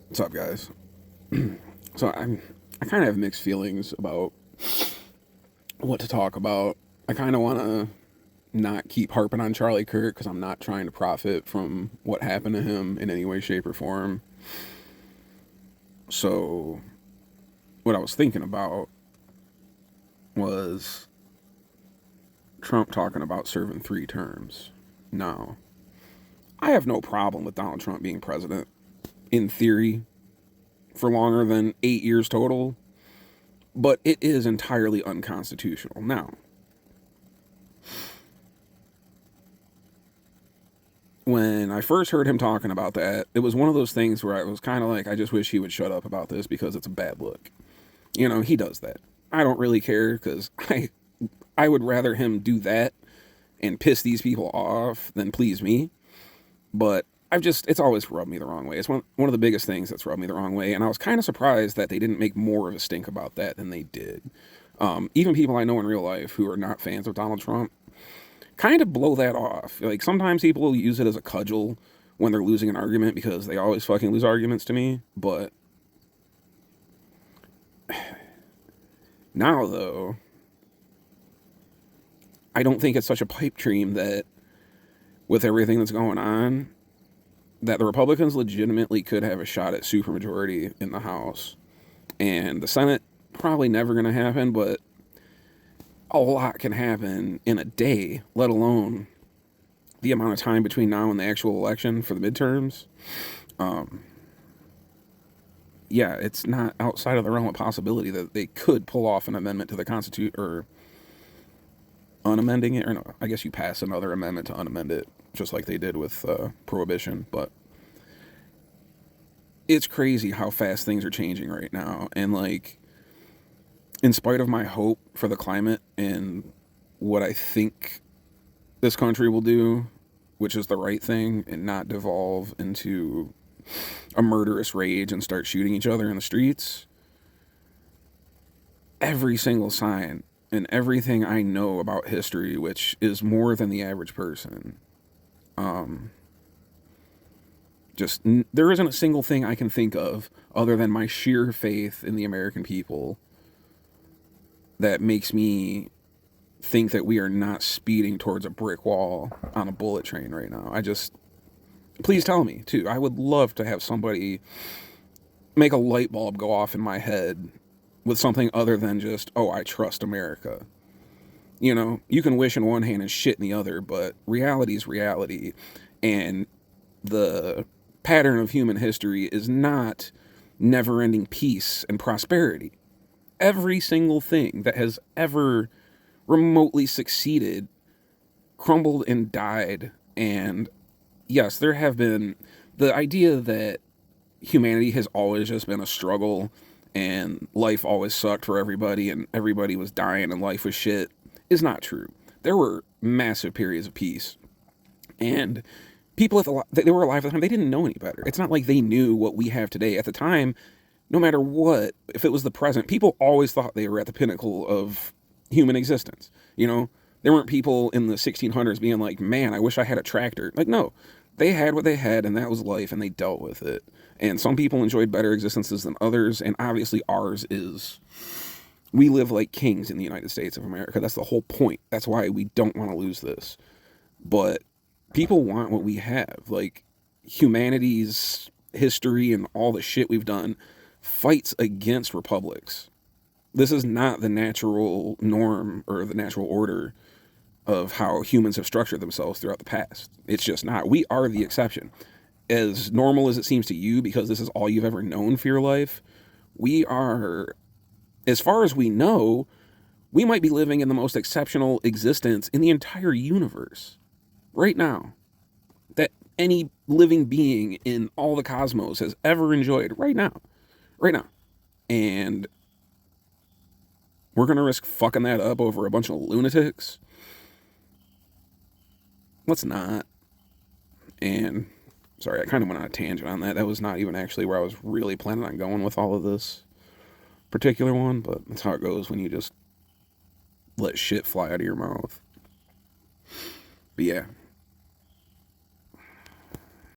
What's up, guys? So I kind of have mixed feelings about what to talk about. I kind of want to not keep harping on Charlie Kirk because I'm not trying to profit from what happened to him in any way, shape, or form. So what I was thinking about was Trump talking about serving 3 terms. Now, I have no problem with Donald Trump being president in theory for longer than 8 years total, but it is entirely unconstitutional. Now, when I first heard him talking about that, it was one of those things where I was kind of like, I just wish he would shut up about this because it's a bad look. He does that. I don't really care because I would rather him do that and piss these people off than please me. But it's always rubbed me the wrong way. It's one of the biggest things that's rubbed me the wrong way. And I was kind of surprised that they didn't make more of a stink about that than they did. Even people I know in real life who are not fans of Donald Trump kind of blow that off. Like sometimes people use it as a cudgel when they're losing an argument because they always fucking lose arguments to me. But now, though, I don't think it's such a pipe dream that with everything that's going on, that the Republicans legitimately could have a shot at supermajority in the House. And the Senate, probably never going to happen, but a lot can happen in a day, let alone the amount of time between now and the actual election for the midterms. Yeah, it's not outside of the realm of possibility that they could pull off an amendment to the Constitution or unamending it. Or no, I guess you pass another amendment to unamend it, just like they did with Prohibition. But it's crazy how fast things are changing right now. And, like, in spite of my hope for the climate and what I think this country will do, which is the right thing, and not devolve into a murderous rage and start shooting each other in the streets, every single sign and everything I know about history, which is more than the average person, there isn't a single thing I can think of other than my sheer faith in the American people that makes me think that we are not speeding towards a brick wall on a bullet train right now. Please tell me, too. I would love to have somebody make a light bulb go off in my head with something other than just, oh, I trust America. You can wish in one hand and shit in the other, but reality is reality. And the pattern of human history is not never-ending peace and prosperity. Every single thing that has ever remotely succeeded crumbled and died. And yes, there have been the idea that humanity has always just been a struggle and life always sucked for everybody and everybody was dying and life was shit is not true. There were massive periods of peace. And people they were alive at the time, they didn't know any better. It's not like they knew what we have today. At the time, no matter what, if it was the present, people always thought they were at the pinnacle of human existence. There weren't people in the 1600s being like, man, I wish I had a tractor. Like, no, they had what they had, and that was life, and they dealt with it. And some people enjoyed better existences than others, and obviously ours is, we live like kings in the United States of America. That's the whole point. That's why we don't want to lose this. But people want what we have. Like, humanity's history and all the shit we've done fights against republics. This is not the natural norm or the natural order of how humans have structured themselves throughout the past. It's just not. We are the exception. As normal as it seems to you, because this is all you've ever known for your life, we are, as far as we know, we might be living in the most exceptional existence in the entire universe right now that any living being in all the cosmos has ever enjoyed right now. Right now. And we're going to risk fucking that up over a bunch of lunatics? Let's not. And sorry, I kind of went on a tangent on that. That was not even actually where I was really planning on going with all of this particular one, but that's how it goes when you just let shit fly out of your mouth. But yeah,